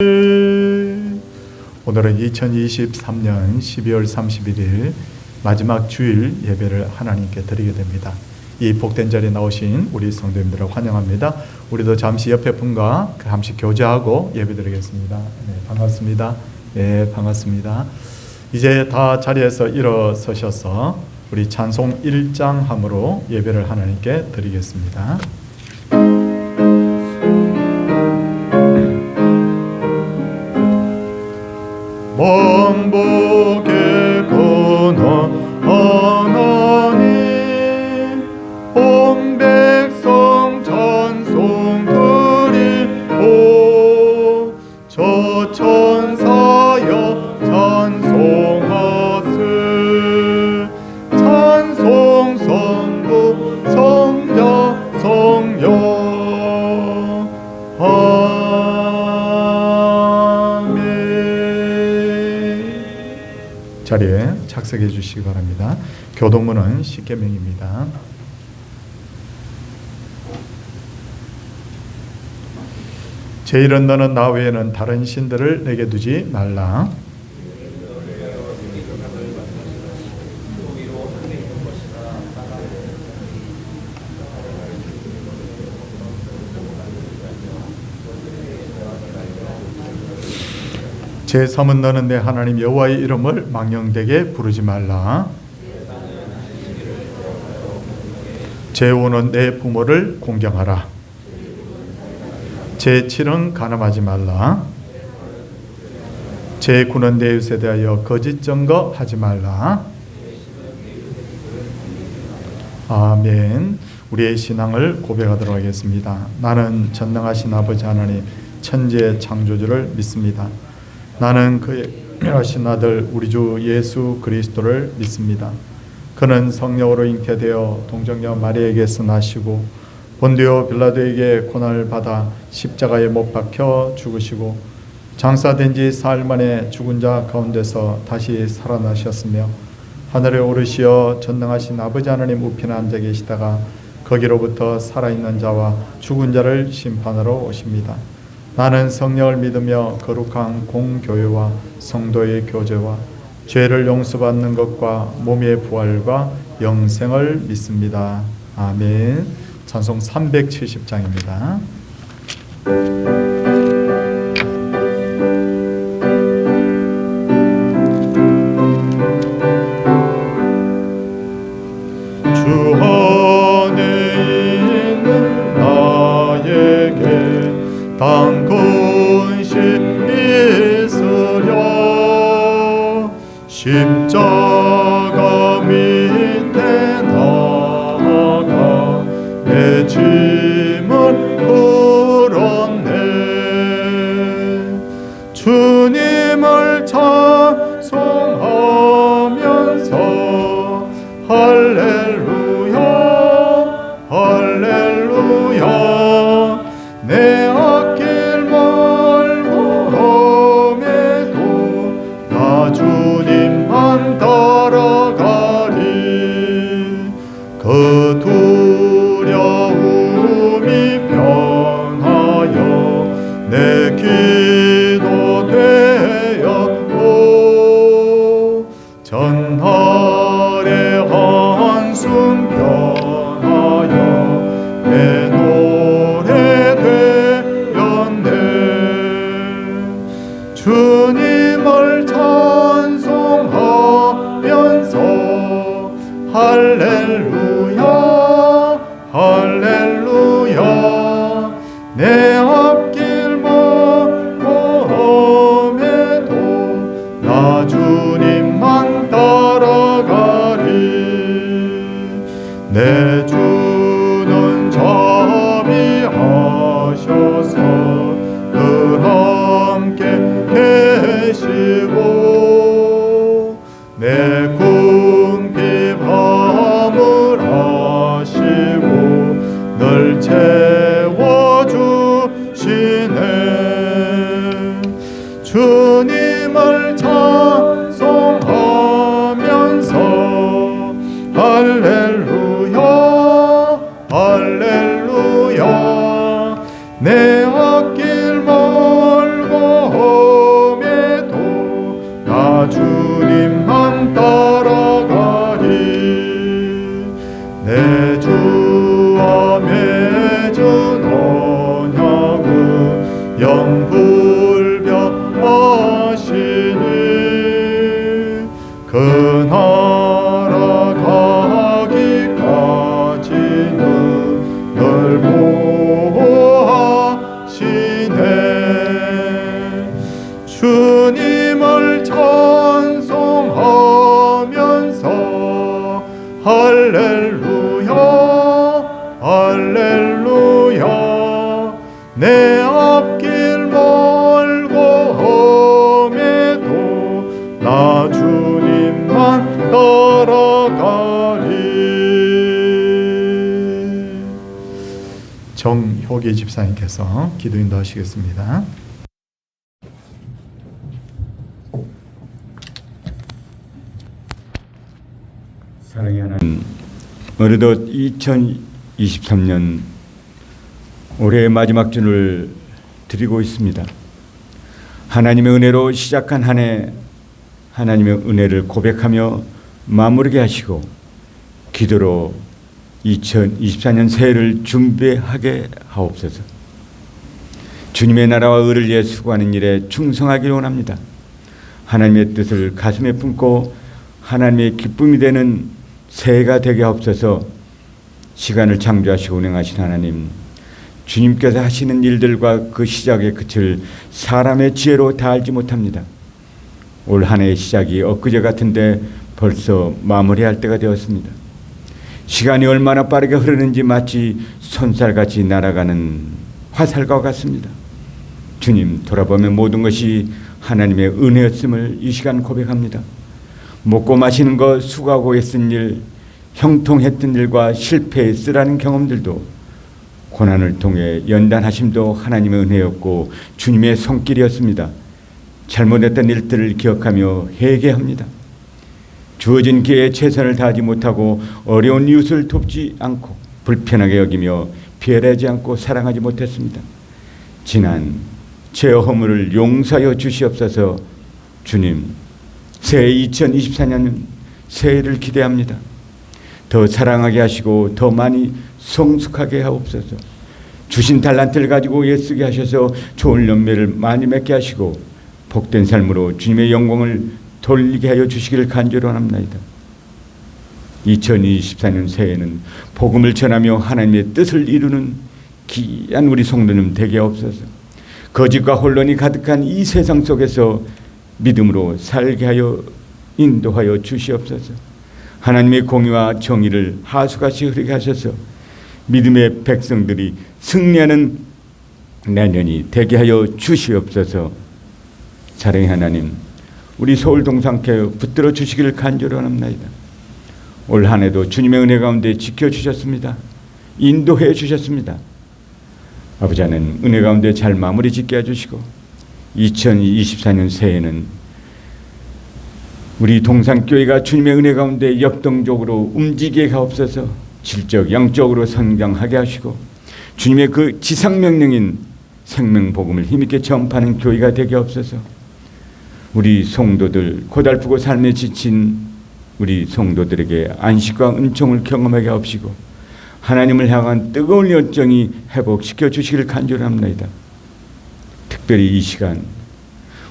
오늘은 2023년 12월 31일 마지막 주일 예배를 하나님께 드리게 됩니다. 이 복된 자리에 나오신 우리 성도님들을 환영합니다. 우리도 잠시 옆에 분과 잠시 교제하고 예배 드리겠습니다. 네, 반갑습니다. 네, 반갑습니다. 이제 다 자리에서 일어서셔서 우리 찬송 1장함으로 예배를 하나님께 드리겠습니다. 만복의 근원 하나님 온 백성 찬송 드리고 저 천사여 찬송하세 찬송 성부 성자 성령 자리에 착석해 주시기 바랍니다. 교동문은 십계명입니다. 제1은 너는 나 외에는 다른 신들을 내게 두지 말라. 제3은 너는 내 하나님 여호와의 이름을 망령되게 부르지 말라. 제5는 내 부모를 공경하라. 제7은 간음하지 말라. 제9는 내 이웃에 대하여 거짓 증거하지 말라. 아멘. 우리의 신앙을 고백하도록 하겠습니다. 나는 전능하신 아버지 하나님 천지의 창조주를 믿습니다. 나는 그의 하신 아들 우리 주 예수 그리스도를 믿습니다. 그는 성령으로 잉태되어 동정녀 마리아에게서 나시고 본디오 빌라도에게 고난을 받아 십자가에 못 박혀 죽으시고 장사된 지 사흘 만에 죽은 자 가운데서 다시 살아나셨으며 하늘에 오르시어 전능하신 아버지 하나님 우편에 앉아 계시다가 거기로부터 살아있는 자와 죽은 자를 심판하러 오십니다. 나는 성령을 믿으며 거룩한 공교회와 성도의 교제와 죄를 용서받는 것과 몸의 부활과 영생을 믿습니다. 아멘. 찬송 370장입니다. 주 안에 있는 나에게 단 근심 있으랴 십자가 밑에 나아가 내 짐을 풀었네. 주님을 찬송하면서 할렐루야 할렐루야 내 앞길 멀고 험해도 나 주님만 따라가리. 그 두려움이 변하여 내 기도 되었고 전날의 한숨 변하여 내 노래 되었네. 주님을 찬송하면서 할렐루야 할렐루야 내 앞길 멀고 험해도 나 주님만 따라가리. 내 주는 자비하셔서 늘 함께 계시고 내 궁핍함을 아시고 늘 채워주시네. 주님을 찬송하면서 할렐루야 할렐루야 내 앞길 멀고 불변하시니 그 나라 가기까지는 널 보호하시네. 주님을 찬송하면서 할렐루야 할렐루야. 내 앞길 멀고 험해도 나 주님만 따라가리. 정효기 집사님께서 기도 인도하시겠습니다. 사랑의 하나님, 어느덧 2023년 올해의 마지막 주를 드리고 있습니다. 하나님의 은혜로 시작한 한 해, 하나님의 은혜를 고백하며 마무리게 하시고 기도로 2024년 새해를 준비하게 하옵소서. 주님의 나라와 의를 위해 수고하는 일에 충성하기를 원합니다. 하나님의 뜻을 가슴에 품고 하나님의 기쁨이 되는 새해가 되게 하옵소서. 시간을 창조하시고 운행하신 하나님, 주님께서 하시는 일들과 그 시작의 끝을 사람의 지혜로 다 알지 못합니다. 올 한 해의 시작이 엊그제 같은데 벌써 마무리할 때가 되었습니다. 시간이 얼마나 빠르게 흐르는지 마치 손살같이 날아가는 화살과 같습니다. 주님, 돌아보면 모든 것이 하나님의 은혜였음을 이 시간 고백합니다. 먹고 마시는 것, 수고하고 애쓴 일, 형통했던 일과 실패했으라는 경험들도 고난을 통해 연단하심도 하나님의 은혜였고 주님의 손길이었습니다. 잘못했던 일들을 기억하며 회개합니다. 주어진 기회에 최선을 다하지 못하고 어려운 이웃을 돕지 않고 불편하게 여기며 피해라지 않고 사랑하지 못했습니다. 지난 제 허물을 용서하여 주시옵소서. 주님, 새해 2024년 새해를 기대합니다. 더 사랑하게 하시고 더 많이 성숙하게 하옵소서. 주신 달란트를 가지고 애쓰게 하셔서 좋은 열매를 많이 맺게 하시고 복된 삶으로 주님의 영광을 돌리게 하여 주시기를 간절히 원합니다. 2024년 새해에는 복음을 전하며 하나님의 뜻을 이루는 귀한 우리 성도님 되게 하옵소서. 거짓과 혼란이 가득한 이 세상 속에서 믿음으로 살게 하여 인도하여 주시옵소서. 하나님의 공의와 정의를 하수같이 흐르게 하셔서 믿음의 백성들이 승리하는 내년이 되게 하여 주시옵소서. 사랑의 하나님, 우리 서울 동산교회 붙들어 주시기를 간절히 원합니다. 올 한 해도 주님의 은혜 가운데 지켜주셨습니다. 인도해 주셨습니다. 아버지 하나님, 은혜 가운데 잘 마무리 짓게 해주시고 2024년 새해에는 우리 동산교회가 주님의 은혜 가운데 역동적으로 움직이게 하옵소서. 질적, 영적으로 성장하게 하시고 주님의 그 지상명령인 생명복음을 힘있게 전파하는 교회가 되게 하옵소서. 우리 성도들, 고달프고 삶에 지친 우리 성도들에게 안식과 은총을 경험하게 하옵시고 하나님을 향한 뜨거운 열정이 회복시켜 주시기를 간절히 합니다. 특별히 이 시간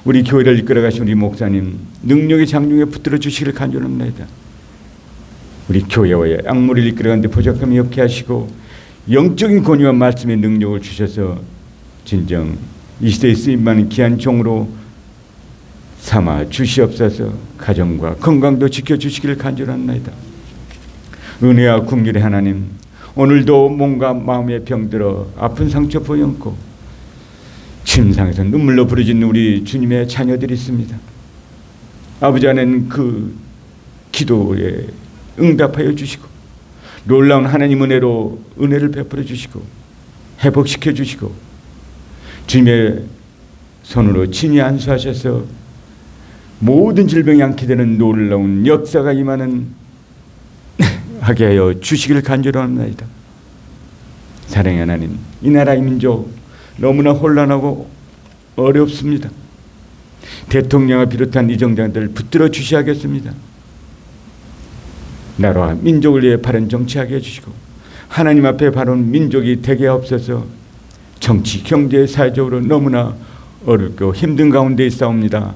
우리 교회를 이끌어가신 우리 목사님 능력의 장중에 붙들어 주시기를 간절히 합니다. 우리 교회와의 악물을 이끌어가는데 부족함이 없게 하시고 영적인 권위와 말씀의 능력을 주셔서 진정 이 시대에 쓰임받는 귀한 종으로 삼아 주시옵소서. 가정과 건강도 지켜주시기를 간절합니다. 은혜와 긍휼의 하나님, 오늘도 몸과 마음의 병들어 아픈 상처 보였고 침상에서 눈물로 부르짖는 우리 주님의 자녀들이 있습니다. 아버지 안에는 그 기도에 응답하여 주시고 놀라운 하나님 은혜로 은혜를 베풀어 주시고 회복시켜 주시고 주님의 손으로 친히 안수하셔서 모든 질병이 양키되는 놀라운 역사가 임하는 하게 하여 주시기를 간절히 합니다. 사랑의 하나님, 이 나라의 민족 너무나 혼란하고 어렵습니다. 대통령을 비롯한 이 정당들 붙들어 주셔야겠습니다. 나라와 민족을 위해 바른 정치하게 해주시고 하나님 앞에 바른 민족이 되게 하옵소서. 정치, 경제, 사회적으로 너무나 어렵고 힘든 가운데 있사옵니다.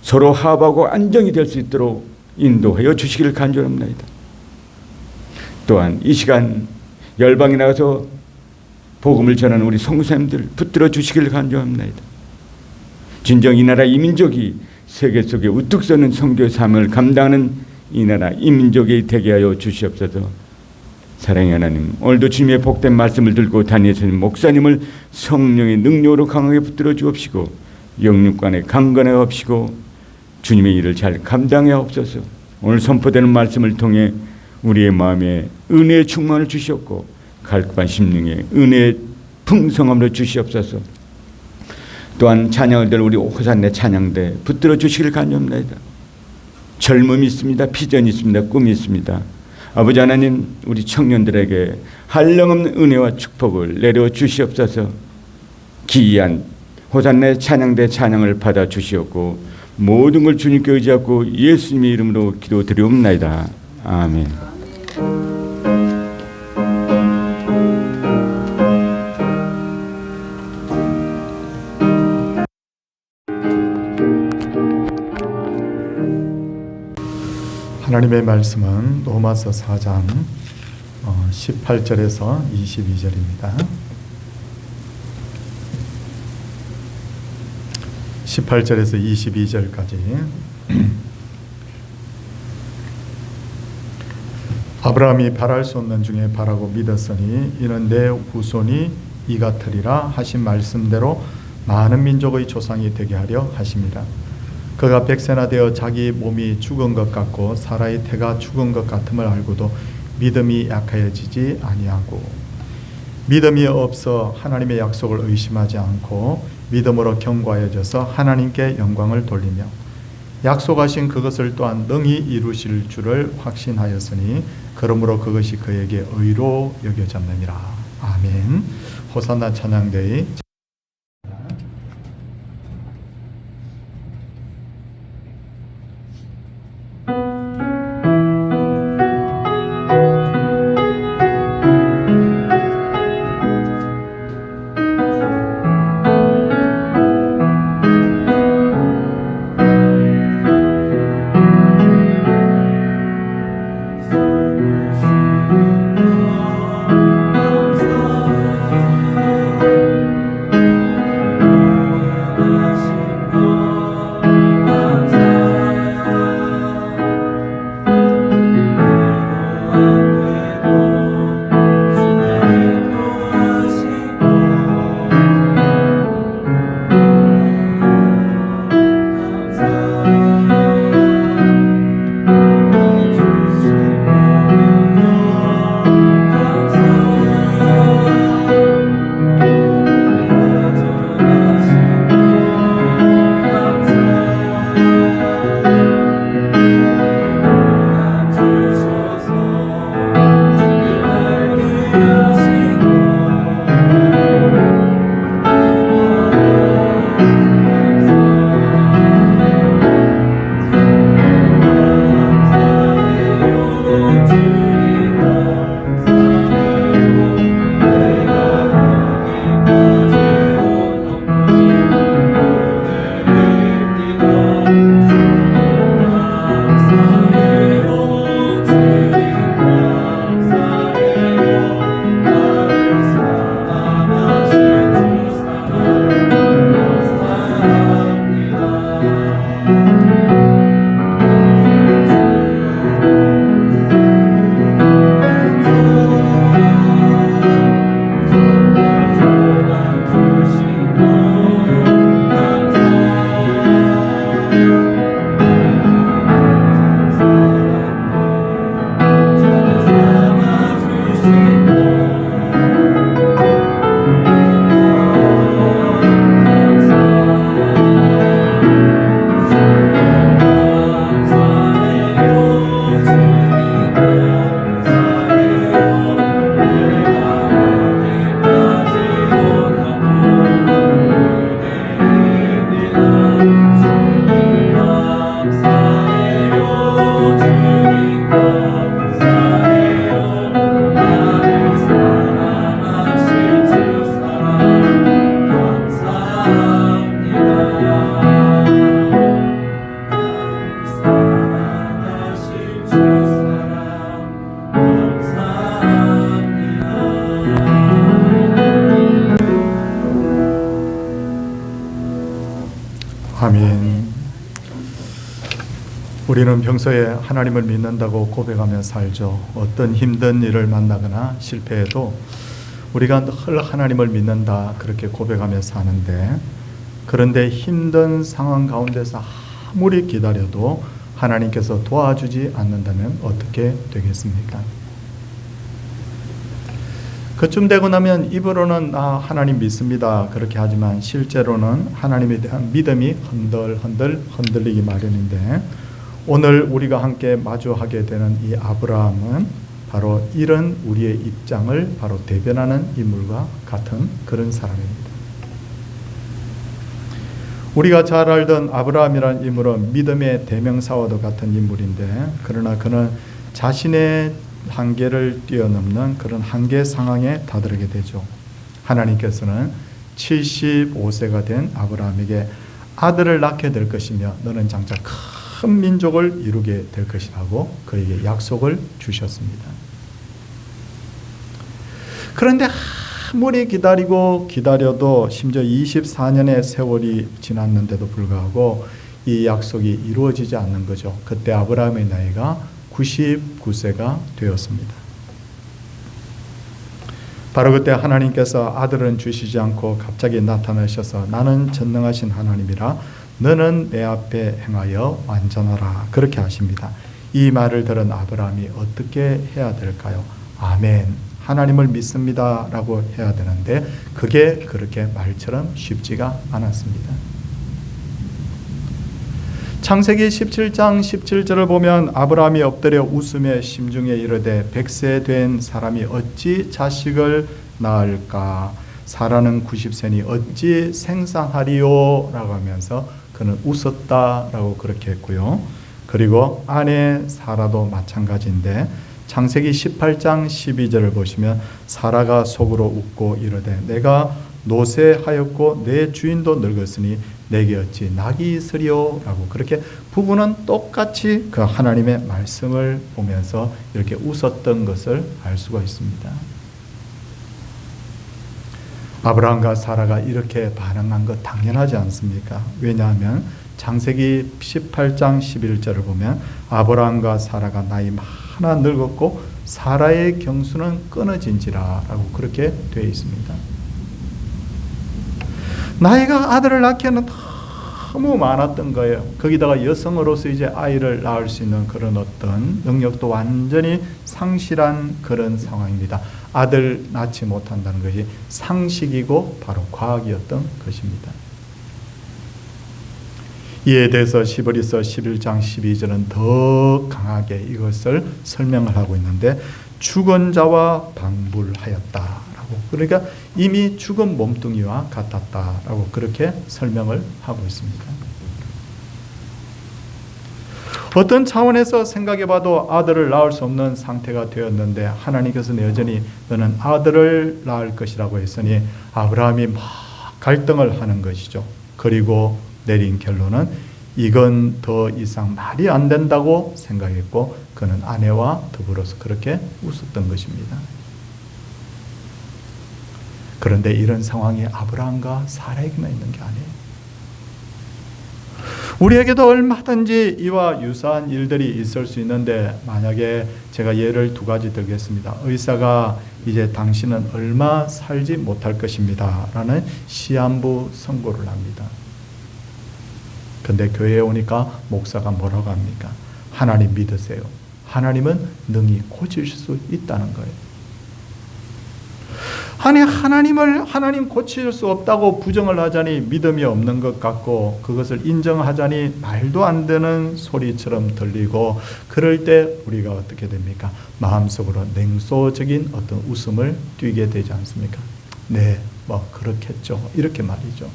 서로 화합하고 안정이 될 수 있도록 인도하여 주시기를 간절합니다. 또한 이 시간 열방에 나가서 복음을 전하는 우리 선교사님들 붙들어 주시기를 간절합니다. 진정 이 나라 이 민족이 세계 속에 우뚝 서는 선교 사명을 감당하는 이 나라 이 민족이 되게 하여 주시옵소서. 사랑의 하나님, 오늘도 주님의 복된 말씀을 들고 다니시는 목사님을 성령의 능력으로 강하게 붙들어 주옵시고 영육간에 강건해 없시고 주님의 일을 잘 감당해 없소서. 오늘 선포되는 말씀을 통해 우리의 마음에 은혜의 충만을 주시옵고 갈급한 심령에 은혜의 풍성함을 주시옵소서. 또한 찬양을 들 우리 호산네 찬양대 붙들어 주시기를 간절합니다. 젊음이 있습니다. 비전이 있습니다. 꿈이 있습니다. 아버지 하나님, 우리 청년들에게 한량없는 은혜와 축복을 내려 주시옵소서. 기이한 호산네 찬양대 찬양을 받아 주시옵고 모든 걸 주님께 의지하고 예수님의 이름으로 기도드리옵나이다. 아멘. 하나님의 말씀은 로마서 4장 18절에서 22절입니다. 18절에서 22절까지 아브라함이 바랄 수 없는 중에 바라고 믿었으니 이는 내 후손이 이 같으리라 하신 말씀대로 많은 민족의 조상이 되게 하려 하심이라. 그가 백세나 되어 자기 몸이 죽은 것 같고 사라의 태가 죽은 것 같음을 알고도 믿음이 약하여지지 아니하고 믿음이 없어 하나님의 약속을 의심하지 않고 믿음으로 견고하여져서 하나님께 영광을 돌리며 약속하신 그것을 또한 능히 이루실 줄을 확신하였으니 그러므로 그것이 그에게 의로 여겨졌느니라. 아멘. 호산나 찬양대의 아멘. 우리는 평소에 하나님을 믿는다고 고백하며 살죠. 어떤 힘든 일을 만나거나 실패해도 우리가 늘 하나님을 믿는다 그렇게 고백하며 사는데, 그런데 힘든 상황 가운데서 아무리 기다려도 하나님께서 도와주지 않는다면 어떻게 되겠습니까? 그쯤 되고 나면 입으로는 하나님 믿습니다 그렇게 하지만 실제로는 하나님에 대한 믿음이 흔들리기 마련인데, 오늘 우리가 함께 마주하게 되는 이 아브라함은 바로 이런 우리의 입장을 바로 대변하는 인물과 같은 그런 사람입니다. 우리가 잘 알던 아브라함이라는 인물은 믿음의 대명사와도 같은 인물인데, 그러나 그는 자신의 한계를 뛰어넘는 그런 한계 상황에 다다르게 되죠. 하나님께서는 75세가 된 아브라함에게 아들을 낳게 될 것이며 너는 장차 큰 민족을 이루게 될 것이라고 그에게 약속을 주셨습니다. 그런데 아무리 기다려도 심지어 24년의 세월이 지났는데도 불구하고 이 약속이 이루어지지 않는 거죠. 그때 아브라함의 나이가 99세가 되었습니다. 바로 그때 하나님께서 아들은 주시지 않고 갑자기 나타나셔서 나는 전능하신 하나님이라 너는 내 앞에 행하여 완전하라 그렇게 하십니다. 이 말을 들은 아브라함이 어떻게 해야 될까요? 아멘, 하나님을 믿습니다 라고 해야 되는데 그게 그렇게 말처럼 쉽지가 않았습니다. 창세기 17장 17절을 보면 아브라함이 엎드려 웃으며 심중에 이르되 100세 된 사람이 어찌 자식을 낳을까? 사라는 90세니 어찌 생산하리요? 라고 하면서 그는 웃었다라고 그렇게 했고요. 그리고 아내 사라도 마찬가지인데 창세기 18장 12절을 보시면 사라가 속으로 웃고 이르되 내가 노쇠하였고 내 주인도 늙었으니 내게 어찌 낙이 있으리요? 라고 그렇게 부부는 똑같이 그 하나님의 말씀을 보면서 이렇게 웃었던 것을 알 수가 있습니다. 아브라함과 사라가 이렇게 반응한 것 당연하지 않습니까? 왜냐하면 창세기 18장 11절을 보면 아브라함과 사라가 나이 많아 늙었고 사라의 경수는 끊어진지라 라고 그렇게 되어 있습니다. 나이가 아들을 낳기에는 너무 많았던 거예요. 거기다가 여성으로서 이제 아이를 낳을 수 있는 그런 어떤 능력도 완전히 상실한 그런 상황입니다. 아들 낳지 못한다는 것이 상식이고 바로 과학이었던 것입니다. 이에 대해서 시브리서 11장 12절은 더 강하게 이것을 설명을 하고 있는데 죽은 자와 방불하였다. 그러니까 이미 죽은 몸뚱이와 같았다라고 그렇게 설명을 하고 있습니다. 어떤 차원에서 생각해봐도 아들을 낳을 수 없는 상태가 되었는데 하나님께서는 여전히 너는 아들을 낳을 것이라고 했으니 아브라함이 막 갈등을 하는 것이죠. 그리고 내린 결론은 이건 더 이상 말이 안 된다고 생각했고 그는 아내와 더불어서 그렇게 웃었던 것입니다. 그런데 이런 상황이 아브라함과 사라에게만 있는 게 아니에요. 우리에게도 얼마든지 이와 유사한 일들이 있을 수 있는데 만약에 제가 예를 두 가지 들겠습니다. 의사가 이제 당신은 얼마 살지 못할 것입니다 라는 시한부 선고를 합니다. 근데 교회에 오니까 목사가 뭐라고 합니까? 하나님 믿으세요. 하나님은 능히 고칠 수 있다는 거예요. 아니 하나님 고칠 수 없다고 부정을 하자니 믿음이 없는 것 같고 그것을 인정하자니 말도 안 되는 소리처럼 들리고 그럴 때 우리가 어떻게 됩니까? 마음속으로 냉소적인 어떤 웃음을 띠게 되지 않습니까? 네, 뭐 그렇겠죠. 이렇게 말이죠.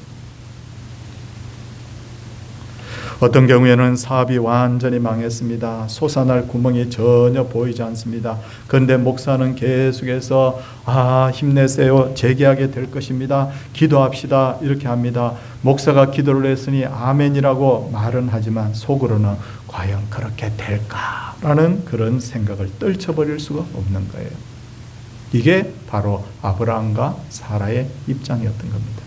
어떤 경우에는 사업이 완전히 망했습니다. 솟아날 구멍이 전혀 보이지 않습니다. 그런데 목사는 계속해서 힘내세요. 재개하게 될 것입니다. 기도합시다. 이렇게 합니다. 목사가 기도를 했으니 아멘이라고 말은 하지만 속으로는 과연 그렇게 될까라는 그런 생각을 떨쳐버릴 수가 없는 거예요. 이게 바로 아브라함과 사라의 입장이었던 겁니다.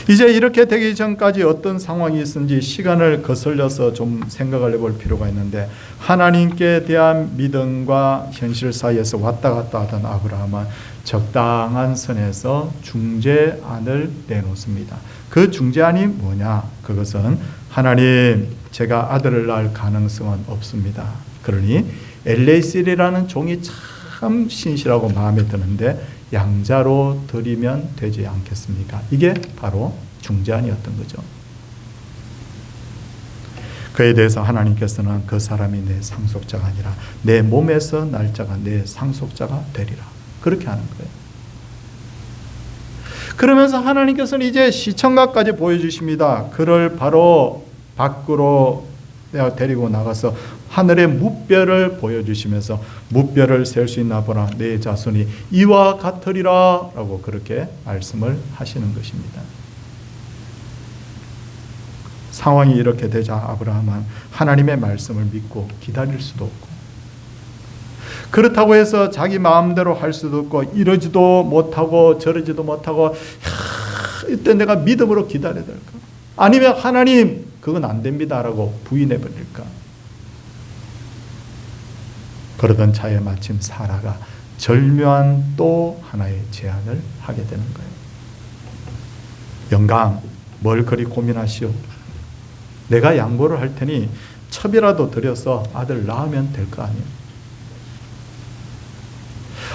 이제 이렇게 되기 전까지 어떤 상황이 있는지 시간을 거슬려서 좀 생각을 해볼 필요가 있는데, 하나님께 대한 믿음과 현실 사이에서 왔다 갔다 하던 아브라함은 적당한 선에서 중재안을 내놓습니다. 그 중재안이 뭐냐? 그것은 하나님, 제가 아들을 낳을 가능성은 없습니다. 그러니 엘레이셀이라는 종이 참 신실하고 마음에 드는데 양자로 드리면 되지 않겠습니까? 이게 바로 중재안이었던 거죠. 그에 대해서 하나님께서는 그 사람이 내 상속자가 아니라 내 몸에서 날 자가 내 상속자가 되리라, 그렇게 하는 거예요. 그러면서 하나님께서는 이제 시청각까지 보여주십니다. 그를 바로 밖으로 데리고 나가서 하늘의 무별을 보여주시면서 무별을 셀 수 있나 보라, 내 자손이 이와 같으리라 라고 그렇게 말씀을 하시는 것입니다. 상황이 이렇게 되자 아브라함은 하나님의 말씀을 믿고 기다릴 수도 없고, 그렇다고 해서 자기 마음대로 할 수도 없고, 이러지도 못하고 저러지도 못하고, 이때 내가 믿음으로 기다려야 될까? 아니면 하나님 그건 안 됩니다 라고 부인해 버릴까? 그러던 차에 마침 사라가 절묘한 또 하나의 제안을 하게 되는 거예요. 영감, 뭘 그리 고민하시오? 내가 양보를 할 테니 첩이라도 들여서 아들 낳으면 될 거 아니에요.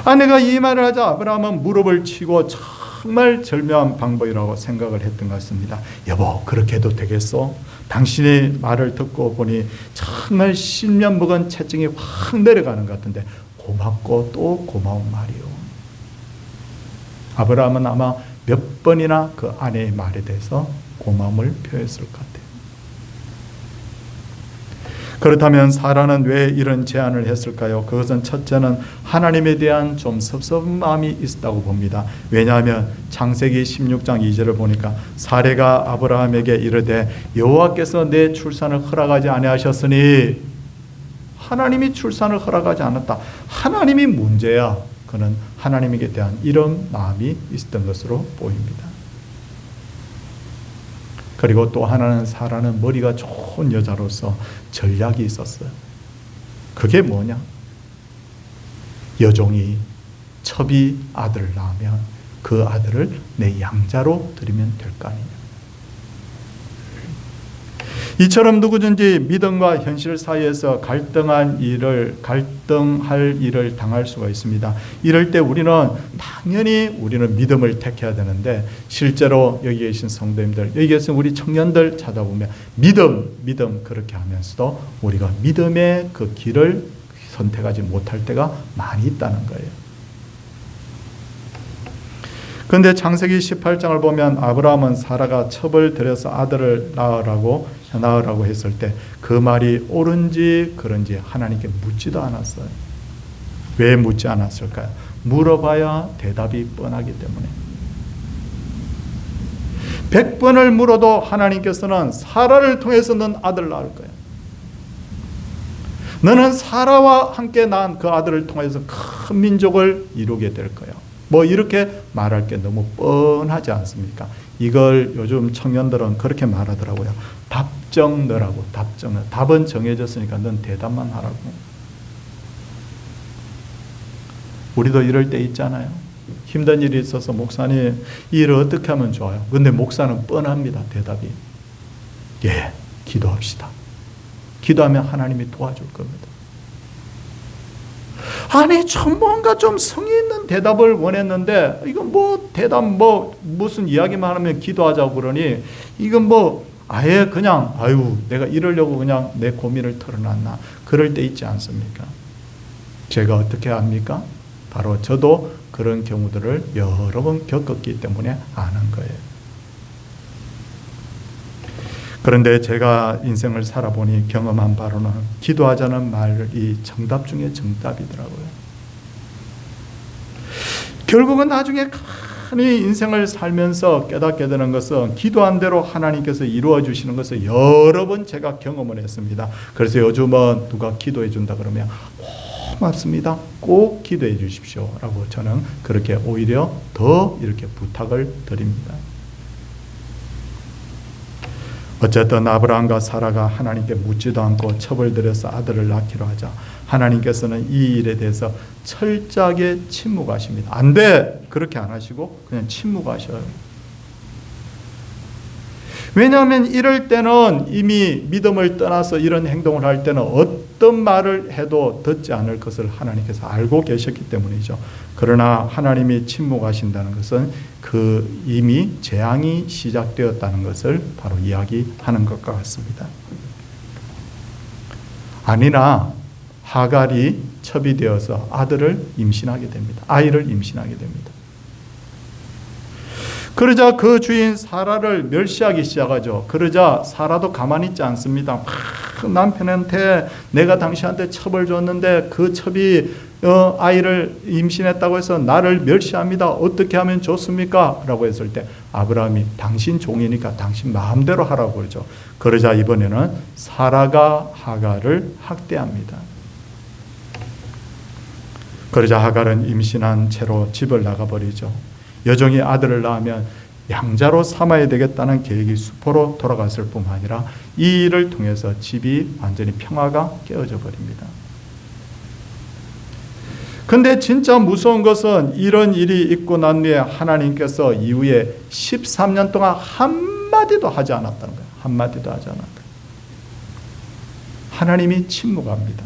아내가 이 말을 하자 아브라함은 무릎을 치고 정말 절묘한 방법이라고 생각을 했던 것 같습니다. 여보, 그렇게 해도 되겠어? 당신의 말을 듣고 보니 정말 실면 묵은 채증이 확 내려가는 것 같은데 고맙고 또 고마운 말이요. 아브라함은 아마 몇 번이나 그 아내의 말에 대해서 고마움을 표했을 것 같아요. 그렇다면 사라는 왜 이런 제안을 했을까요? 그것은 첫째는 하나님에 대한 좀 섭섭한 마음이 있었다고 봅니다. 왜냐하면 창세기 16장 2절을 보니까 사레가 아브라함에게 이르되 여호와께서 내 출산을 허락하지 아니하셨으니, 하나님이 출산을 허락하지 않았다, 하나님이 문제야. 그는 하나님에게 대한 이런 마음이 있었던 것으로 보입니다. 그리고 또 하나는 사라는 머리가 좋은 여자로서 전략이 있었어요. 그게 뭐냐? 여종이, 첩이 아들을 낳으면 그 아들을 내 양자로 드리면 될 거 아니냐. 이처럼 누구든지 믿음과 현실 사이에서 갈등할 일을 당할 수가 있습니다. 이럴 때 우리는 당연히 믿음을 택해야 되는데, 실제로 여기 계신 성도님들, 여기 계신 우리 청년들 찾아보면 믿음 그렇게 하면서도 우리가 믿음의 그 길을 선택하지 못할 때가 많이 있다는 거예요. 그런데 창세기 18장을 보면 아브라함은 사라가 첩을 들여서 아들을 낳으라고 했을 때 그 말이 옳은지 그런지 하나님께 묻지도 않았어요. 왜 묻지 않았을까요? 물어봐야 대답이 뻔하기 때문에. 100번을 물어도 하나님께서는 사라를 통해서 넌 아들을 낳을 거야. 너는 사라와 함께 낳은 그 아들을 통해서 큰 민족을 이루게 될 거야. 뭐 이렇게 말할 게 너무 뻔하지 않습니까? 이걸 요즘 청년들은 그렇게 말하더라고요. 답정 너라고, 답정 너. 답은 정해졌으니까 넌 대답만 하라고. 우리도 이럴 때 있잖아요. 힘든 일이 있어서 목사님 이 일을 어떻게 하면 좋아요? 근데 목사는 뻔합니다. 대답이. 예, 기도합시다. 기도하면 하나님이 도와줄 겁니다. 아니 좀 뭔가 좀 성의 있는 대답을 원했는데 이건 뭐 대답 무슨 이야기만 하면 기도하자고 그러니 이건 뭐 아예 그냥 내가 이러려고 그냥 내 고민을 털어놨나, 그럴 때 있지 않습니까? 제가 어떻게 합니까? 바로 저도 그런 경우들을 여러 번 겪었기 때문에 아는 거예요. 그런데 제가 인생을 살아보니 경험한 바로는 기도하자는 말이 정답 중에 정답이더라고요. 결국은 나중에 간이 인생을 살면서 깨닫게 되는 것은 기도한 대로 하나님께서 이루어 주시는 것을 여러 번 제가 경험을 했습니다. 그래서 요즘은 누가 기도해 준다 그러면 고맙습니다. 꼭 기도해 주십시오 라고 저는 그렇게 오히려 더 이렇게 부탁을 드립니다. 어쨌든 아브라함과 사라가 하나님께 묻지도 않고 첩을 들여서 아들을 낳기로 하자 하나님께서는 이 일에 대해서 철저하게 침묵하십니다. 안 돼! 그렇게 안 하시고 그냥 침묵하셔요. 왜냐하면 이럴 때는 이미 믿음을 떠나서 이런 행동을 할 때는 어떤 말을 해도 듣지 않을 것을 하나님께서 알고 계셨기 때문이죠. 그러나 하나님이 침묵하신다는 것은 그 이미 재앙이 시작되었다는 것을 바로 이야기하는 것과 같습니다. 아니나 하갈이 첩이 되어서 아들을 임신하게 됩니다. 아이를 임신하게 됩니다. 그러자 그 주인 사라를 멸시하기 시작하죠. 그러자 사라도 가만히 있지 않습니다. 막 남편한테 내가 당신한테 첩을 줬는데 그 첩이 아이를 임신했다고 해서 나를 멸시합니다. 어떻게 하면 좋습니까? 라고 했을 때 아브라함이 당신 종이니까 당신 마음대로 하라고 그러죠. 그러자 이번에는 사라가 하갈을 학대합니다. 그러자 하갈은 임신한 채로 집을 나가버리죠. 여종이 아들을 낳으면 양자로 삼아야 되겠다는 계획이 수포로 돌아갔을 뿐만 아니라 이 일을 통해서 집이 완전히 평화가 깨어져 버립니다. 근데 진짜 무서운 것은 이런 일이 있고 난 후에 하나님께서 이후에 13년 동안 한마디도 하지 않았다는 거예요. 한마디도 하지 않았다. 하나님이 침묵합니다.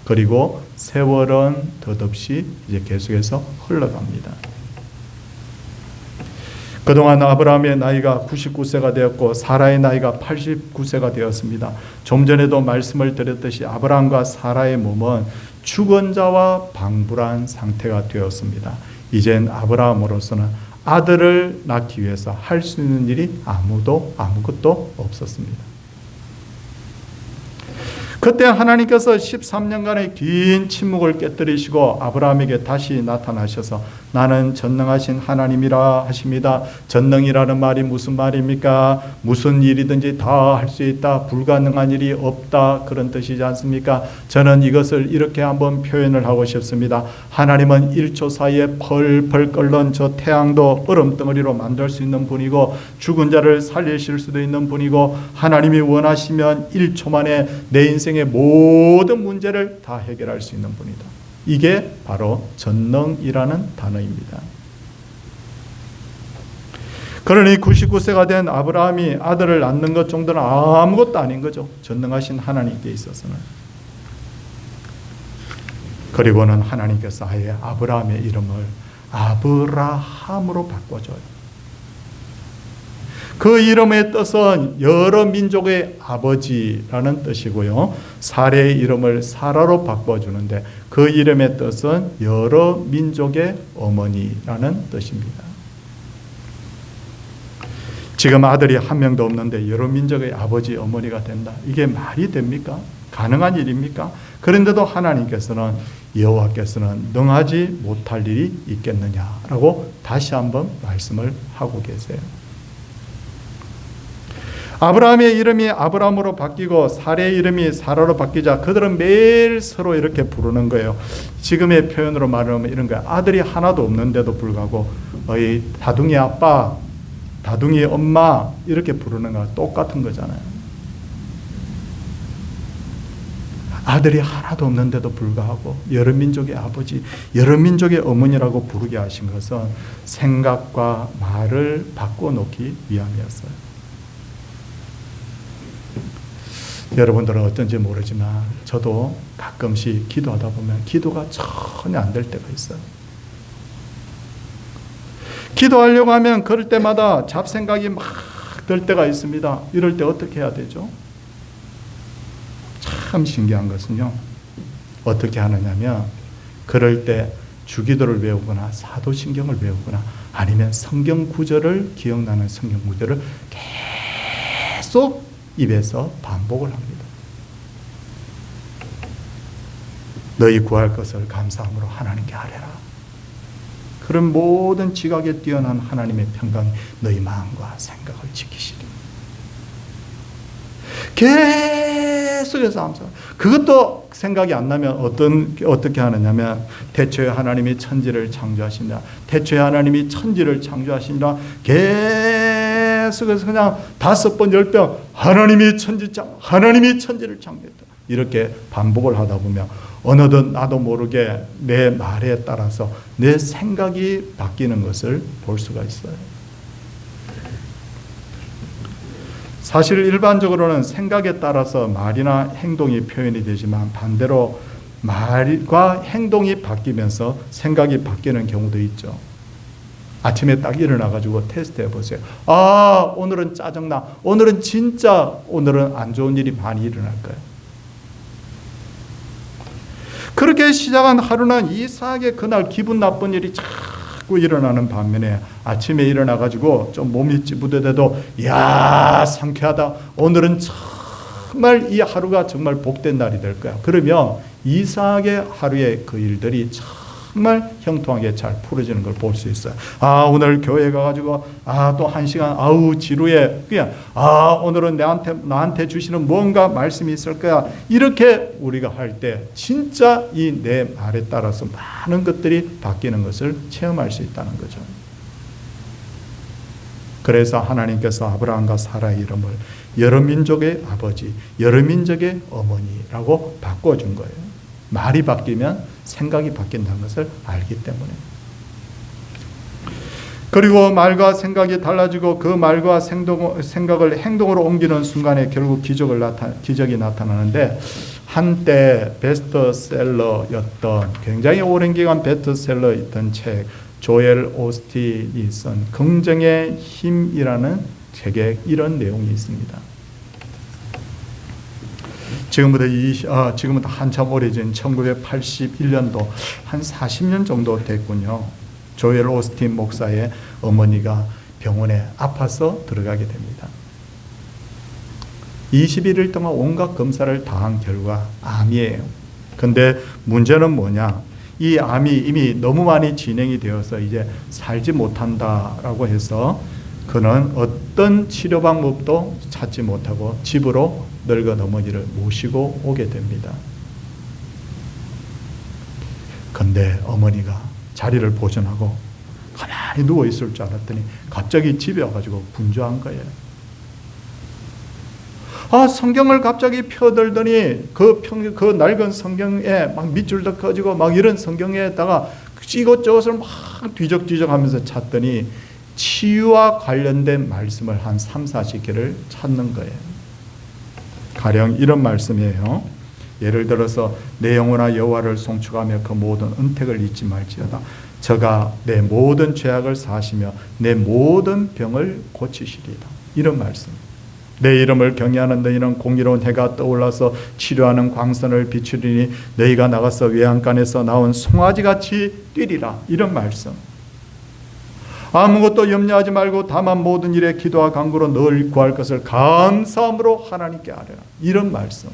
그리고 세월은 덧없이 이제 계속해서 흘러갑니다. 그동안 아브라함의 나이가 99세가 되었고 사라의 나이가 89세가 되었습니다. 좀 전에도 말씀을 드렸듯이 아브라함과 사라의 몸은 죽은 자와 방불한 상태가 되었습니다. 이젠 아브라함으로서는 아들을 낳기 위해서 할 수 있는 일이 아무것도 없었습니다. 그때 하나님께서 13년간의 긴 침묵을 깨뜨리시고 아브라함에게 다시 나타나셔서 나는 전능하신 하나님이라 하십니다. 전능이라는 말이 무슨 말입니까? 무슨 일이든지 다 할 수 있다. 불가능한 일이 없다. 그런 뜻이지 않습니까? 저는 이것을 이렇게 한번 표현을 하고 싶습니다. 하나님은 1초 사이에 펄펄 끓는 저 태양도 얼음덩어리로 만들 수 있는 분이고 죽은 자를 살리실 수도 있는 분이고 하나님이 원하시면 1초 만에 내 인생의 모든 문제를 다 해결할 수 있는 분이다. 이게 바로 전능이라는 단어입니다. 그러니 99세가 된 아브라함이 아들을 낳는 것 정도는 아무것도 아닌 거죠. 전능하신 하나님께 있어서는. 그리고는 하나님께서 아예 아브라함의 이름을 아브라함으로 바꿔줘요. 그 이름의 뜻은 여러 민족의 아버지라는 뜻이고요. 사라의 이름을 사라로 바꿔주는데 그 이름의 뜻은 여러 민족의 어머니라는 뜻입니다. 지금 아들이 한 명도 없는데 여러 민족의 아버지, 어머니가 된다. 이게 말이 됩니까? 가능한 일입니까? 그런데도 하나님께서는 여호와께서는 능하지 못할 일이 있겠느냐라고 다시 한번 말씀을 하고 계세요. 아브라함의 이름이 아브라함으로 바뀌고 사라의 이름이 사라로 바뀌자 그들은 매일 서로 이렇게 부르는 거예요. 지금의 표현으로 말하면 이런 거예요. 아들이 하나도 없는데도 불구하고 다둥이 아빠, 다둥이 엄마 이렇게 부르는 거랑 똑같은 거잖아요. 아들이 하나도 없는데도 불구하고 여러 민족의 아버지, 여러 민족의 어머니라고 부르게 하신 것은 생각과 말을 바꿔놓기 위함이었어요. 여러분들은 어떤지 모르지만 저도 가끔씩 기도하다 보면 기도가 전혀 안 될 때가 있어요. 기도하려고 하면 그럴 때마다 잡생각이 막 들 때가 있습니다. 이럴 때 어떻게 해야 되죠? 참 신기한 것은요. 어떻게 하느냐면 그럴 때 주기도를 외우거나 사도신경을 외우거나 아니면 성경 구절을 기억나는 성경 구절을 계속 입에서 반복을 합니다. 너희 구할 것을 감사함으로 하나님께 아뢰라. 그런 모든 지각에 뛰어난 하나님의 평강이 너희 마음과 생각을 지키시리. 계속해서 암살. 그것도 생각이 안 나면 어떻게 하느냐면 태초에 하나님이 천지를 창조하시니라. 태초에 하나님이 천지를 창조하시니라. 계속 계속해서 그냥 5번 10번 하나님이 천지를 창조했다 이렇게 반복을 하다 보면 어느덧 나도 모르게 내 말에 따라서 내 생각이 바뀌는 것을 볼 수가 있어요. 사실 일반적으로는 생각에 따라서 말이나 행동이 표현이 되지만 반대로 말과 행동이 바뀌면서 생각이 바뀌는 경우도 있죠. 아침에 딱 일어나가지고 테스트 해보세요. 아, 오늘은 짜증나. 오늘은 안 좋은 일이 많이 일어날 거예요. 그렇게 시작한 하루는 이상하게 그날 기분 나쁜 일이 자꾸 일어나는 반면에 아침에 일어나가지고 좀 몸이 찌부대도 야, 상쾌하다. 오늘은 정말 이 하루가 정말 복된 날이 될 거야. 그러면 이상하게 하루의 그 일들이 정말 형통하게 잘 풀어지는 걸 볼 수 있어요. 아, 오늘 교회 가가지고 또 1시간 지루해. 그냥 오늘은 나한테 주시는 뭔가 말씀이 있을 거야. 이렇게 우리가 할 때 진짜 이 내 말에 따라서 많은 것들이 바뀌는 것을 체험할 수 있다는 거죠. 그래서 하나님께서 아브라함과 사라의 이름을 여러 민족의 아버지, 여러 민족의 어머니라고 바꿔준 거예요. 말이 바뀌면 생각이 바뀐다는 것을 알기 때문에. 그리고 말과 생각이 달라지고 그 말과 생각을 행동으로 옮기는 순간에 결국 기적이 나타나는데 한때 베스트셀러였던 굉장히 오랜 기간 베스트셀러였던 책 조엘 오스틴이 쓴 긍정의 힘이라는 책에 이런 내용이 있습니다. 지금부터 한참 오래전 1981년도 한 40년 정도 됐군요. 조엘 오스틴 목사의 어머니가 병원에 아파서 들어가게 됩니다. 21일 동안 온갖 검사를 다 한 결과 암이에요. 근데 문제는 뭐냐? 이 암이 이미 너무 많이 진행이 되어서 이제 살지 못한다라고 해서 그는 어떤 치료 방법도 찾지 못하고 집으로 늙은 어머니를 모시고 오게 됩니다. 근데 어머니가 자리를 보존하고 가만히 누워 있을 줄 알았더니 갑자기 집에 와가지고 분주한 거예요. 성경을 갑자기 펴들더니 그 낡은 성경에 막 밑줄도 커지고 막 이런 성경에다가 이것저것을 막 뒤적뒤적 하면서 찾더니 치유와 관련된 말씀을 한 3-40개를 찾는 거예요. 가령 이런 말씀이에요. 예를 들어서 내 영혼아 여호와를 송축하며 그 모든 은택을 잊지 말지어다. 저가 내 모든 죄악을 사하시며 내 모든 병을 고치시리다. 이런 말씀. 내 이름을 경외하는 너희는 공의로운 해가 떠올라서 치료하는 광선을 비추리니 너희가 나가서 외양간에서 나온 송아지같이 뛰리라. 이런 말씀. 아무것도 염려하지 말고 다만 모든 일에 기도와 간구로 늘 구할 것을 감사함으로 하나님께 아뢰라. 이런 말씀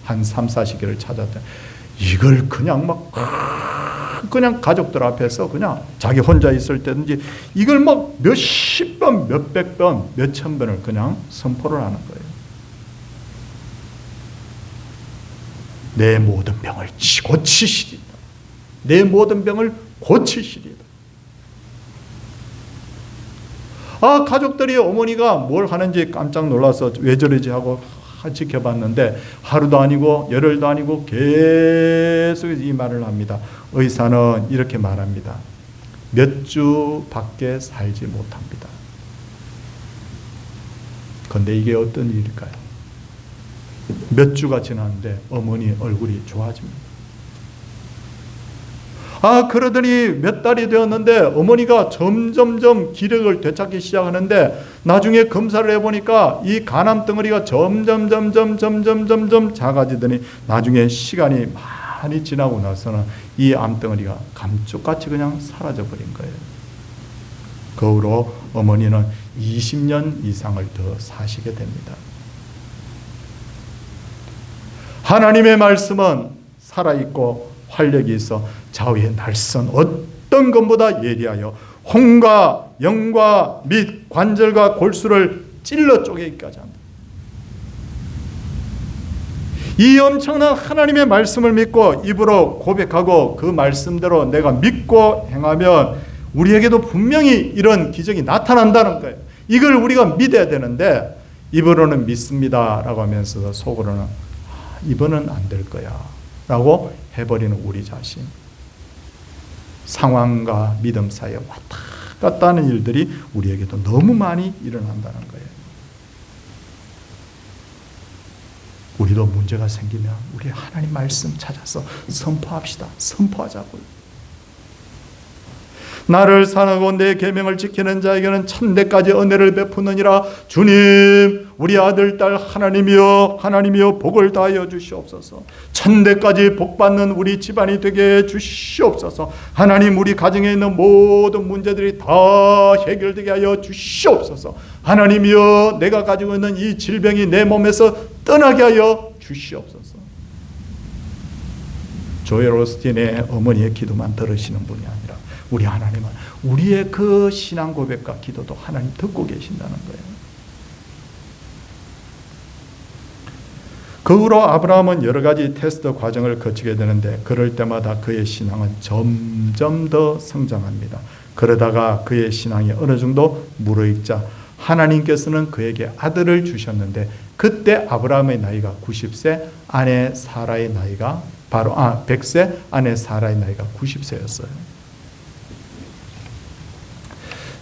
한 3-40개를 찾았다. 이걸 그냥 가족들 앞에서 그냥 자기 혼자 있을 때든지 이걸 막 몇십 번, 몇백 번, 몇천 번을 그냥 선포를 하는 거예요. 내 모든 병을 고치시리다. 내 모든 병을 고치시리다. 가족들이 어머니가 뭘 하는지 깜짝 놀라서 왜 저러지 하고 지켜봤는데 하루도 아니고 열흘도 아니고 계속 이 말을 합니다. 의사는 이렇게 말합니다. 몇 주밖에 살지 못합니다. 그런데 이게 어떤 일일까요? 몇 주가 지났는데 어머니 얼굴이 좋아집니다. 그러더니 몇 달이 되었는데 어머니가 점점점 기력을 되찾기 시작하는데 나중에 검사를 해보니까 이 간암 덩어리가 점점 작아지더니 나중에 시간이 많이 지나고 나서는 이 암덩어리가 감쪽같이 그냥 사라져버린 거예요. 그 후로 어머니는 20년 이상을 더 사시게 됩니다. 하나님의 말씀은 살아있고 활력이 있어 좌우의 날선 어떤 것보다 예리하여 혼과 영과 및 관절과 골수를 찔러 쪼개기까지 합니다. 이 엄청난 하나님의 말씀을 믿고 입으로 고백하고 그 말씀대로 내가 믿고 행하면 우리에게도 분명히 이런 기적이 나타난다는 거예요. 이걸 우리가 믿어야 되는데 입으로는 믿습니다라고 하면서 속으로는 이번은 안 될 거야 라고 해버리는 우리 자신. 상황과 믿음 사이에 왔다 갔다 하는 일들이 우리에게도 너무 많이 일어난다는 거예요. 우리도 문제가 생기면 우리 하나님 말씀 찾아서 선포합시다. 선포하자고요. 나를 사랑하고 내 계명을 지키는 자에게는 천대까지 은혜를 베푸느니라. 주님, 우리 아들 딸 하나님이여 복을 다하여 주시옵소서. 천대까지 복받는 우리 집안이 되게 해 주시옵소서. 하나님, 우리 가정에 있는 모든 문제들이 다 해결되게 하여 주시옵소서. 하나님이여, 내가 가지고 있는 이 질병이 내 몸에서 떠나게 하여 주시옵소서. 조엘 오스틴의 어머니의 기도만 들으시는 분이 아니라 우리 하나님은 우리의 그 신앙 고백과 기도도 하나님 듣고 계신다는 거예요. 그 후로 아브라함은 여러 가지 테스트 과정을 거치게 되는데 그럴 때마다 그의 신앙은 점점 더 성장합니다. 그러다가 그의 신앙이 어느 정도 무르익자 하나님께서는 그에게 아들을 주셨는데 그때 아브라함의 나이가 90세, 아내 사라의 나이가 100세, 아내 사라의 나이가 90세였어요.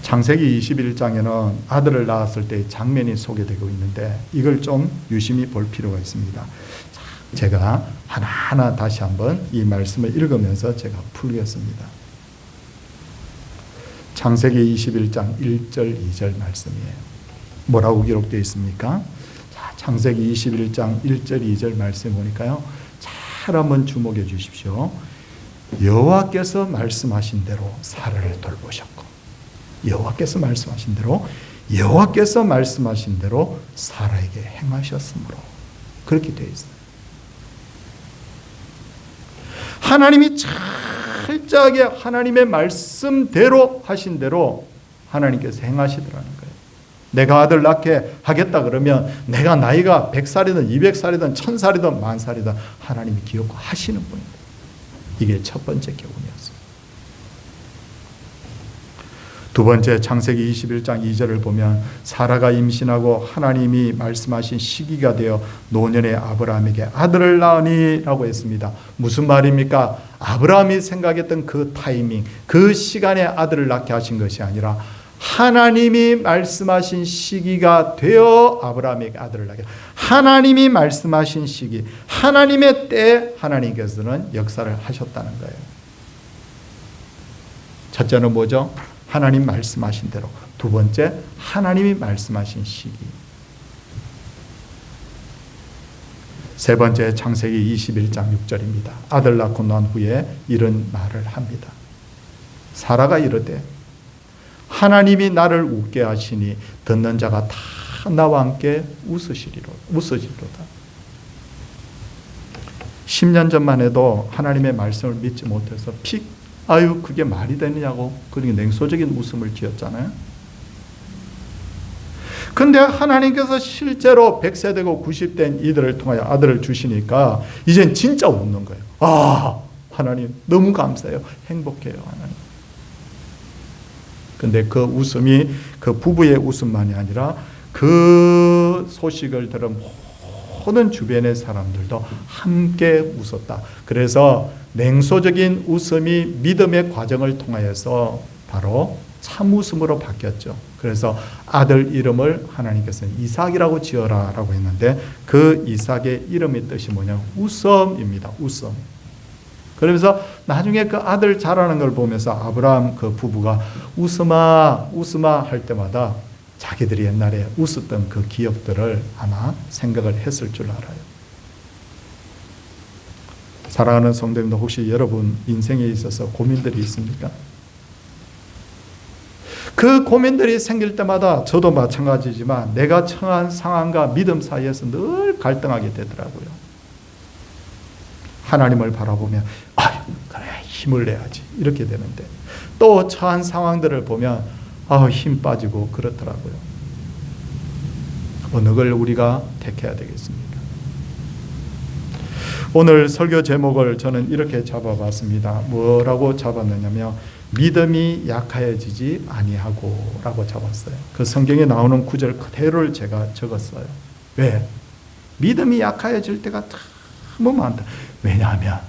창세기 21장에는 아들을 낳았을 때의 장면이 소개되고 있는데 이걸 좀 유심히 볼 필요가 있습니다. 제가 하나하나 다시 한번 이 말씀을 읽으면서 제가 풀겠습니다. 창세기 21장 1절 2절 말씀이에요. 뭐라고 기록되어 있습니까? 자, 창세기 21장 1절 2절 말씀 보니까요. 잘 한번 주목해 주십시오. 여호와께서 말씀하신 대로 사라를 돌보셨고 여호와께서 말씀하신 대로 사라에게 행하셨으므로 그렇게 되어 있어요. 하나님이 철저하게 하나님의 말씀대로 하신 대로 하나님께서 행하시더라는 거예요. 내가 아들 낳게 하겠다 그러면 내가 나이가 100살이든 200살이든 1000살이든 10,000살이든 하나님이 기억하시는 분입니다. 이게 첫 번째 교훈이었어요. 두 번째 창세기 21장 2절을 보면 사라가 임신하고 하나님이 말씀하신 시기가 되어 노년의 아브라함에게 아들을 낳으니 라고 했습니다. 무슨 말입니까? 아브라함이 생각했던 그 타이밍, 그 시간에 아들을 낳게 하신 것이 아니라 하나님이 말씀하신 시기가 되어 아브라함에게 아들을 낳게, 하나님이 말씀하신 시기, 하나님의 때에 하나님께서는 역사를 하셨다는 거예요. 첫째는 뭐죠? 하나님 말씀하신 대로. 두 번째, 하나님이 말씀하신 시기. 세 번째, 창세기 21장 6절입니다. 아들 낳고 난 후에 이런 말을 합니다. 사라가 이르되 하나님이 나를 웃게 하시니 듣는 자가 다 나와 함께 웃으시리로다. 10년 전만 해도 하나님의 말씀을 믿지 못해서 아유 그게 말이 되느냐고 그렇게 냉소적인 웃음을 지었잖아요. 근데 하나님께서 실제로 100세 되고 90대인 이들을 통하여 아들을 주시니까 이젠 진짜 웃는 거예요. 아 하나님 너무 감사해요. 행복해요 하나님. 근데 그 웃음이 그 부부의 웃음만이 아니라 그 소식을 들은 모든 주변의 사람들도 함께 웃었다. 그래서 냉소적인 웃음이 믿음의 과정을 통하여서 바로 참웃음으로 바뀌었죠. 그래서 아들 이름을 하나님께서는 이삭이라고 지어라 라고 했는데 그 이삭의 이름의 뜻이 뭐냐? 웃음입니다. 웃음. 그러면서 나중에 그 아들 자라는 걸 보면서 아브라함 그 부부가 웃음아 웃음아 할 때마다 자기들이 옛날에 웃었던 그 기억들을 아마 생각을 했을 줄 알아요. 사랑하는 성도님들 혹시 여러분 인생에 있어서 고민들이 있습니까? 그 고민들이 생길 때마다 저도 마찬가지지만 내가 처한 상황과 믿음 사이에서 늘 갈등하게 되더라고요. 하나님을 바라보면 그래 힘을 내야지 이렇게 되는데 또 처한 상황들을 보면 힘 빠지고 그렇더라고요. 어느 걸 우리가 택해야 되겠습니까? 오늘 설교 제목을 저는 이렇게 잡아봤습니다. 뭐라고 잡았느냐면 믿음이 약하여지지 아니하고 라고 적었어요. 그 성경에 나오는 구절 그대로를 제가 적었어요. 왜? 믿음이 약하여질 때가 너무 많다. 왜냐하면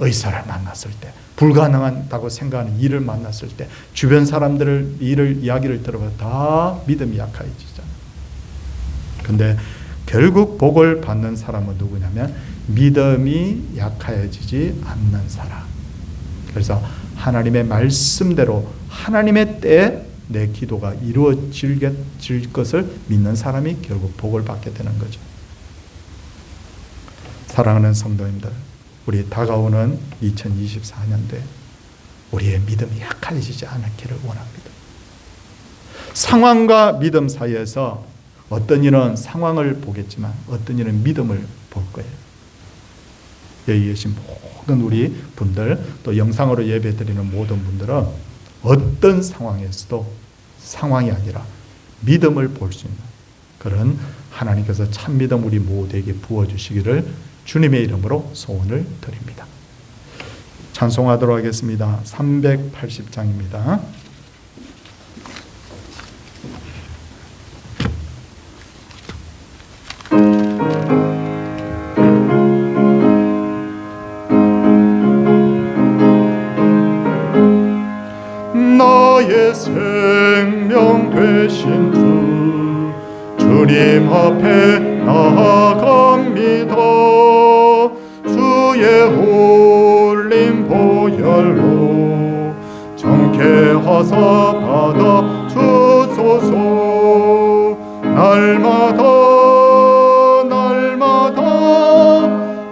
의사를 만났을 때, 불가능하다고 생각하는 일을 만났을 때, 주변 사람들을 이야기를 들어봐 다 믿음이 약해지잖아요. 근데 결국 복을 받는 사람은 누구냐면 믿음이 약해지지 않는 사람. 그래서 하나님의 말씀대로 하나님의 때에 내 기도가 이루어질 것을 믿는 사람이 결국 복을 받게 되는 거죠. 사랑하는 성도님들, 우리 다가오는 2024년도에 우리의 믿음이 약해지지 않기를 원합니다. 상황과 믿음 사이에서 어떤 이는 상황을 보겠지만 어떤 이는 믿음을 볼 거예요. 여기 계신 모든 우리 분들, 또 영상으로 예배드리는 모든 분들은 어떤 상황에서도 상황이 아니라 믿음을 볼 수 있는 그런 하나님께서 참 믿음 우리 모두에게 부어주시기를 주님의 이름으로 소원을 드립니다. 찬송하도록 하겠습니다. 380장입니다. 나의 생명 되신 주님 앞에 나아갑니다. 주의 올린 보혈로 정케 하사 받아 주소서. 날마다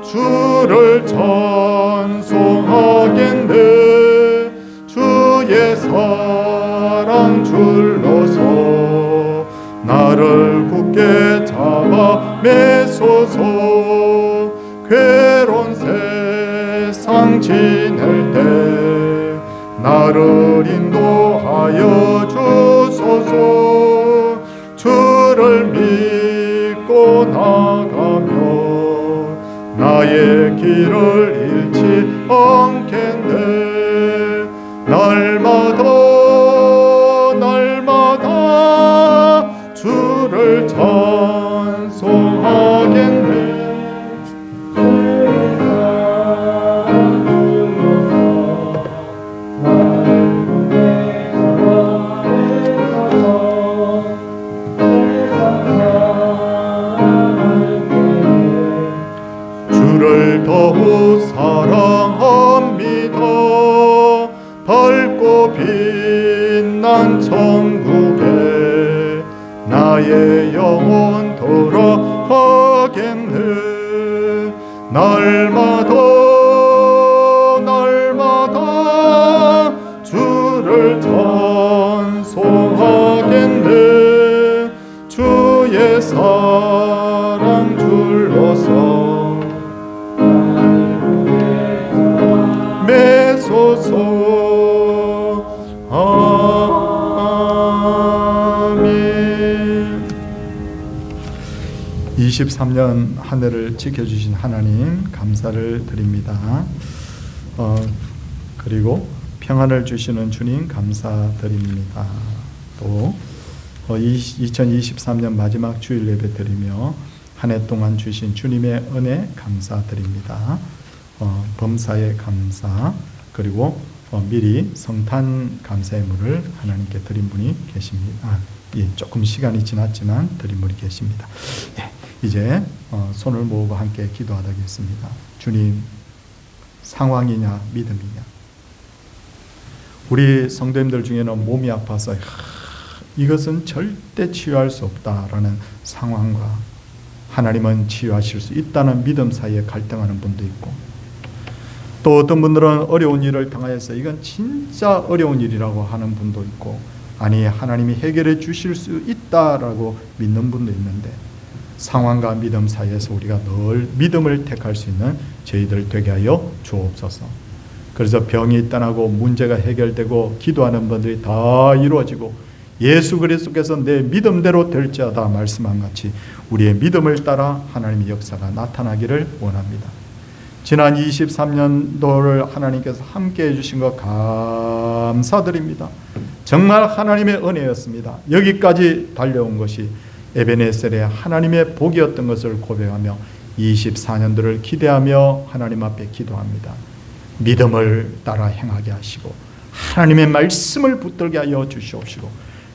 주를 찬송하겠네. 주의 사랑 줄로서 나를 굳게 잡아 매소서. 괴로운 세상 지낼 때 나를 인도하여 주소서. 주를 믿고 나가며 나의 길을 잃지 않겠네. 날마다 주를 찬송하겠네. 주를 더욱 사랑합니다. 밝고 빛난 천국에 나의 영혼 돌아가겠네. 날마다 주를 찬송하겠네. 주의 사랑 줄로서 매소서. 아멘. 23년 한 해를 지켜주신 하나님 감사를 드립니다. 그리고 평안을 주시는 주님 감사드립니다. 또 2023년 마지막 주일 예배 드리며 한 해 동안 주신 주님의 은혜 감사드립니다. 범사의 감사, 그리고 미리 성탄 감사의 물을 하나님께 드린 분이 계십니다. 조금 시간이 지났지만 드린 분이 계십니다. 이제 손을 모으고 함께 기도하겠습니다. 주님, 상황이냐 믿음이냐? 우리 성도님들 중에는 몸이 아파서 이것은 절대 치유할 수 없다라는 상황과 하나님은 치유하실 수 있다는 믿음 사이에 갈등하는 분도 있고, 또 어떤 분들은 어려운 일을 당하여서 이건 진짜 어려운 일이라고 하는 분도 있고, 아니 하나님이 해결해 주실 수 있다라고 믿는 분도 있는데, 상황과 믿음 사이에서 우리가 늘 믿음을 택할 수 있는 저희들 되게 하여 주옵소서. 그래서 병이 떠나고 문제가 해결되고 기도하는 분들이 다 이루어지고 예수 그리스도께서 내 믿음대로 될지어다 말씀한 같이 우리의 믿음을 따라 하나님의 역사가 나타나기를 원합니다. 지난 23년도를 하나님께서 함께 해주신 것 감사드립니다. 정말 하나님의 은혜였습니다. 여기까지 달려온 것이 에베네셀의 하나님의 복이었던 것을 고백하며 24년도를 기대하며 하나님 앞에 기도합니다. 믿음을 따라 행하게 하시고 하나님의 말씀을 붙들게 하여 주시옵시고,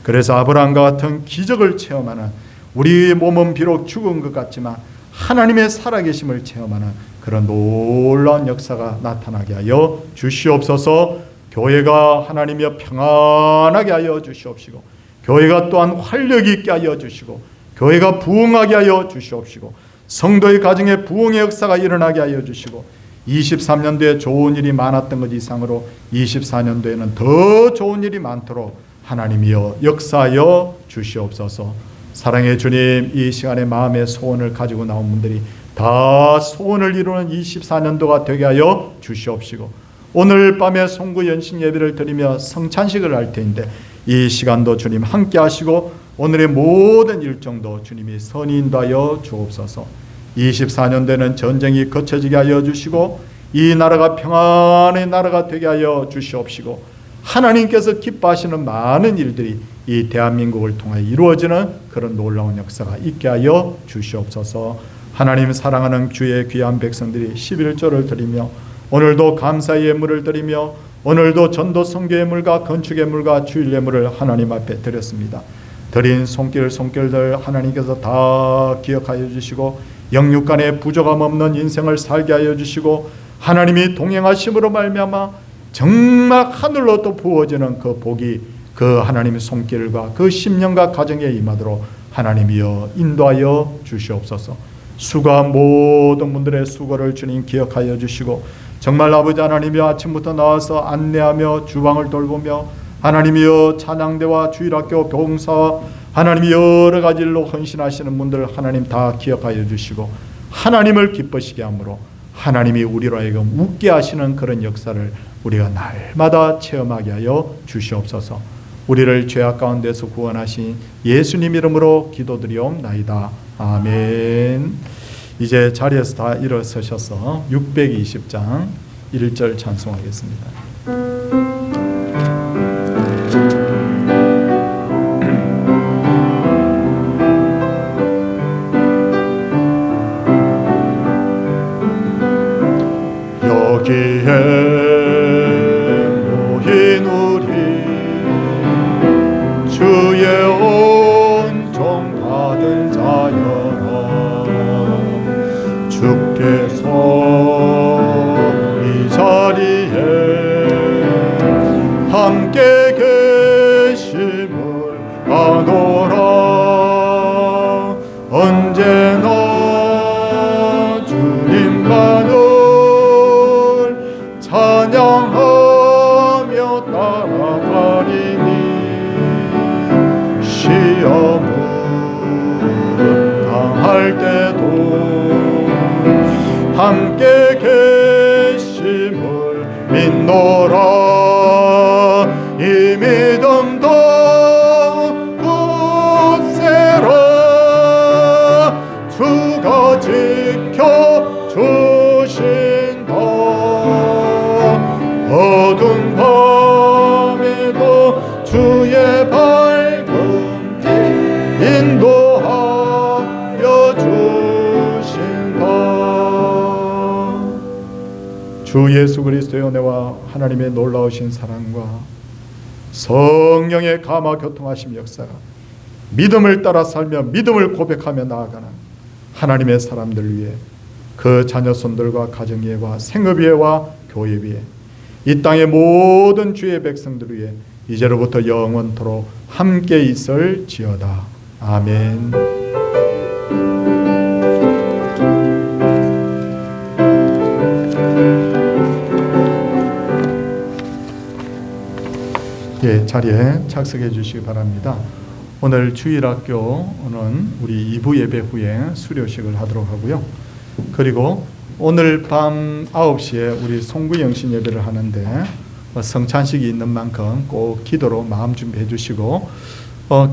그래서 아브라함과 같은 기적을 체험하는, 우리 몸은 비록 죽은 것 같지만 하나님의 살아계심을 체험하는 그런 놀라운 역사가 나타나게 하여 주시옵소서. 교회가 하나님이여 평안하게 하여 주시옵시고, 교회가 또한 활력이 있게 하여 주시고, 교회가 부흥하게 하여 주시옵시고, 성도의 가정에 부흥의 역사가 일어나게 하여 주시고, 23년도에 좋은 일이 많았던 것 이상으로 24년도에는 더 좋은 일이 많도록 하나님이여 역사하여 주시옵소서. 사랑의 주님, 이 시간에 마음의 소원을 가지고 나온 분들이 다 소원을 이루는 24년도가 되게 하여 주시옵시고, 오늘 밤에 송구 연신 예배를 드리며 성찬식을 할 텐데 이 시간도 주님 함께 하시고 오늘의 모든 일정도 주님이 선히 인도하여 주옵소서. 24년도에는 전쟁이 거쳐지게 하여 주시고 이 나라가 평안의 나라가 되게 하여 주시옵시고, 하나님께서 기뻐하시는 많은 일들이 이 대한민국을 통해 이루어지는 그런 놀라운 역사가 있게 하여 주시옵소서. 하나님 사랑하는 주의 귀한 백성들이 11조를 드리며 오늘도 감사의 예물을 드리며 오늘도 전도 선교 예물과 건축 예물과 주일 예물을 하나님 앞에 드렸습니다. 드린 손길들 하나님께서 다 기억하여 주시고 영육간에 부족함 없는 인생을 살게 하여 주시고, 하나님이 동행하심으로 말미암아 정말 하늘로 또 부어지는 그 복이 그 하나님의 손길과 그 심령과 가정에 임하도록 하나님이여 인도하여 주시옵소서. 수고한 모든 분들의 수고를 주님 기억하여 주시고, 정말 아버지 하나님이여 아침부터 나와서 안내하며 주방을 돌보며 하나님이여 찬양대와 주일학교 봉사와 하나님이 여러 가지 일로 헌신하시는 분들 하나님 다 기억하여 주시고 하나님을 기쁘시게 하므로 하나님이 우리로 하여금 웃게 하시는 그런 역사를 우리가 날마다 체험하게 하여 주시옵소서. 우리를 죄악 가운데서 구원하신 예수님 이름으로 기도드리옵나이다. 아멘. 이제 자리에서 다 일어서셔서 620장 1절 찬송하겠습니다. 여기에 모인 우리 주의 온종 받은 자여라. 주께서 이 자리에 함께 계심을 아노라. 언제나 주님만을 찬양하며 따라가리니 시험을 당할 때도 함께 계심을 믿노라. 이 믿음도 굳세라. 주가 지켜주신다. 어두운 밤에도 주의 밝은 빛 인도하여 주신다. 주 예수 그리스도의 은혜와 하나님의 놀라우신 사랑과 성령의 감화 교통하심 역사가 믿음을 따라 살며 믿음을 고백하며 나아가는 하나님의 사람들 위해, 그 자녀손들과 가정 위에와 생업 위에와 교회 위에, 이 땅의 모든 주의 백성들 위해 이제로부터 영원토록 함께 있을지어다. 아멘. 예, 자리에 착석해 주시기 바랍니다. 오늘 주일학교는 우리 2부 예배 후에 수료식을 하도록 하고요. 그리고 오늘 밤 9시에 우리 송구 영신 예배를 하는데 성찬식이 있는 만큼 꼭 기도로 마음 준비해 주시고,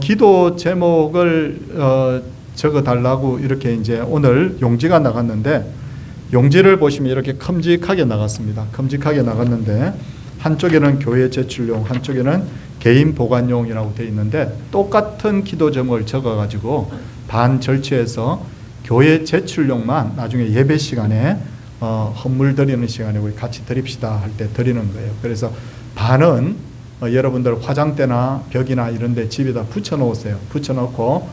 기도 제목을 적어 달라고 이렇게 이제 오늘 용지가 나갔는데 용지를 보시면 이렇게 큼직하게 나갔습니다. 큼직하게 나갔는데 한쪽에는 교회 제출용, 한쪽에는 개인 보관용이라고 되어 있는데 똑같은 기도 제목을 적어가지고 반 절취해서 교회 제출용만 나중에 예배 시간에 헌물 드리는 시간에 우리 같이 드립시다 할 때 드리는 거예요. 그래서 반은 여러분들 화장대나 벽이나 이런 데 집에다 붙여놓으세요. 붙여놓고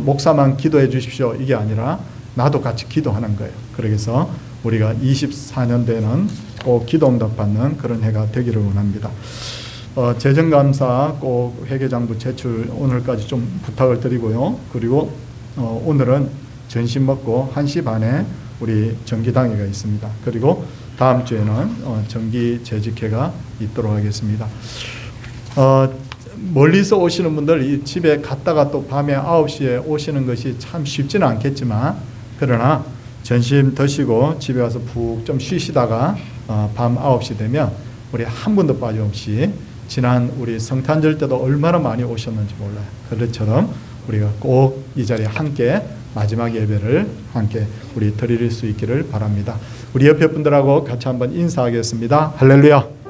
목사만 기도해 주십시오 이게 아니라 나도 같이 기도하는 거예요. 그래서 우리가 24년대에는 꼭 기도응답 받는 그런 해가 되기를 원합니다. 재정감사 꼭 회계장부 제출 오늘까지 좀 부탁을 드리고요. 그리고 오늘은 점심 먹고 1시 반에 우리 정기당회가 있습니다. 그리고 다음 주에는 정기 재직회가 있도록 하겠습니다. 멀리서 오시는 분들 이 집에 갔다가 또 밤에 9시에 오시는 것이 참 쉽지는 않겠지만 그러나 점심 드시고 집에 와서 푹 좀 쉬시다가 밤 9시 되면 우리 한 분도 빠짐없이 지난 우리 성탄절 때도 얼마나 많이 오셨는지 몰라요. 그것처럼 우리가 꼭 이 자리에 함께 마지막 예배를 함께 우리 드릴 수 있기를 바랍니다. 우리 옆에 분들하고 같이 한번 인사하겠습니다. 할렐루야.